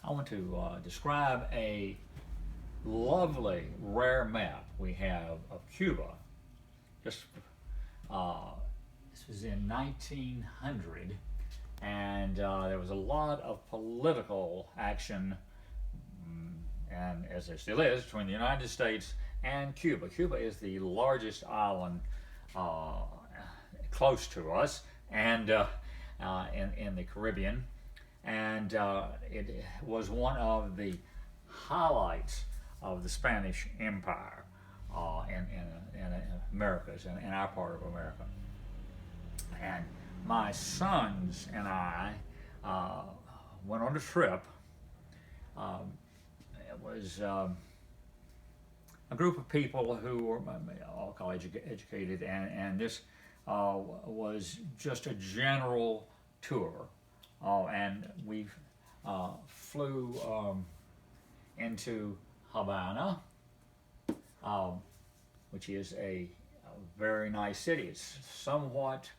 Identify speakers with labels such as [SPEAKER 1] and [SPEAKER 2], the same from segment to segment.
[SPEAKER 1] I want to describe a lovely, rare map we have of Cuba. Just this was in 1900, and there was a lot of political action, and as there still is, between the United States and Cuba. Cuba is the largest island close to us, and in the Caribbean, and it was one of the highlights of the Spanish Empire in Americas, in our part of America. And my sons and I went on a trip. It was a group of people who were all college educated, and this was just a general tour. And we flew into Havana, which is a very nice city. It's somewhat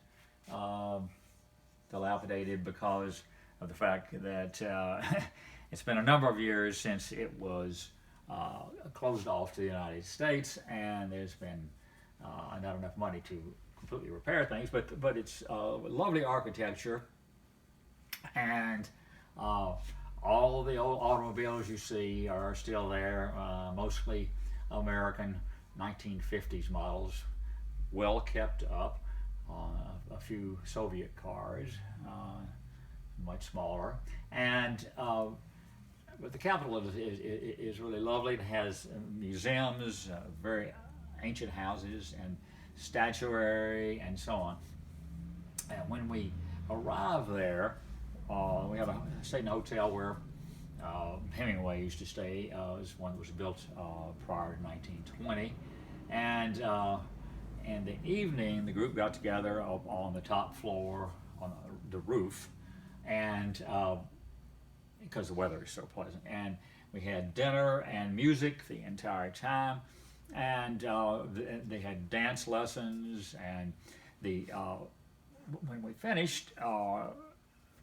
[SPEAKER 1] dilapidated because of the fact that it's been a number of years since it was closed off to the United States, and there's been not enough money to completely repair things, but it's lovely architecture, and all the old automobiles you see are still there, mostly American 1950s models, well kept up. A few Soviet cars, much smaller, and but the capital is really lovely. It has museums, very ancient houses, and statuary, and so on. And when we arrived there, we have stayed in a hotel where Hemingway used to stay. It was one that was built prior to 1920, and in the evening, the group got together up on the top floor on the roof, and because the weather is so pleasant, and we had dinner and music the entire time, and they had dance lessons, and when we finished,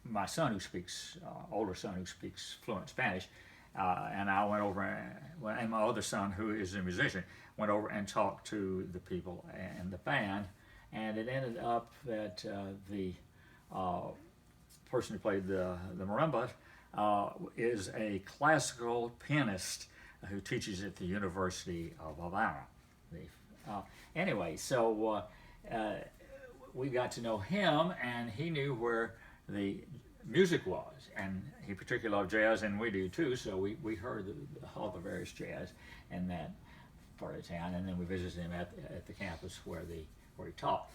[SPEAKER 1] my son, who speaks older son who speaks fluent Spanish, and I went over, and my other son, who is a musician, went over and talked to the people and the band, and it ended up that the person who played the marimba is a classical pianist who teaches at the University of Havana. Anyway, so we got to know him, and he knew where the music was, and he particularly loved jazz, and we do too, so we heard all the various jazz in that part of town, and then we visited him at the campus where he taught.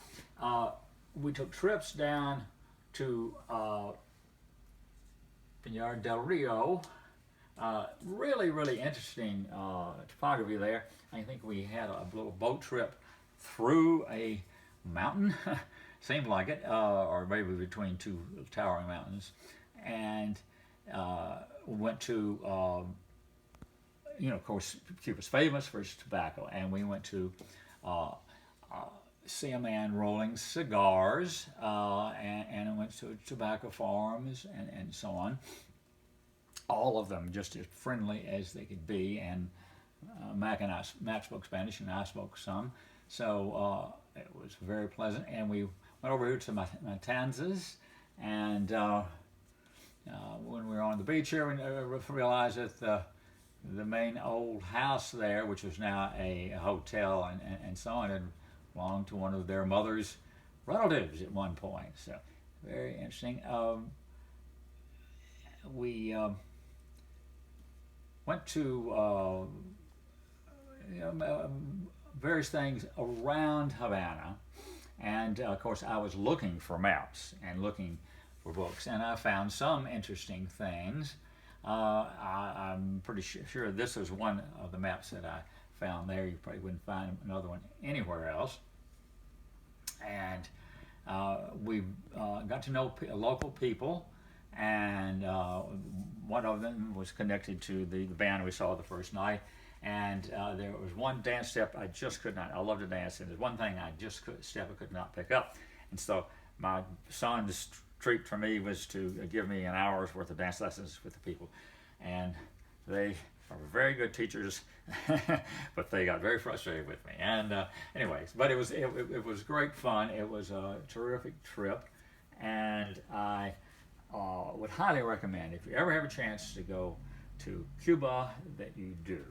[SPEAKER 1] We took trips down to Pinar del Rio. Really interesting topography there. I think we had a little boat trip through a mountain, seemed like it, or maybe between two towering mountains, and went to of course, Cuba's famous for its tobacco, and we went to see a man rolling cigars, and went to tobacco farms and so on. All of them just as friendly as they could be, and Mac spoke Spanish, and I spoke some, so it was very pleasant. And we went over here to Matanzas, and when we were on the beach here, we realized that the main old house there, which was now a hotel and so on, had belonged to one of their mother's relatives at one point. So very interesting. We went to various things around Havana, and of course I was looking for maps and looking for books, and I found some interesting things. I'm pretty sure this is one of the maps that I found there. You probably wouldn't find another one anywhere else. And we got to know local people, and one of them was connected to the band we saw the first night. And there was one dance step I just could not. I love to dance, and there's one thing I could not pick up. And so my son's treat for me was to give me an hour's worth of dance lessons with the people. and they are very good teachers, but they got very frustrated with me. And anyways, but it was great fun. It was a terrific trip, and I would highly recommend, if you ever have a chance to go to Cuba, that you do.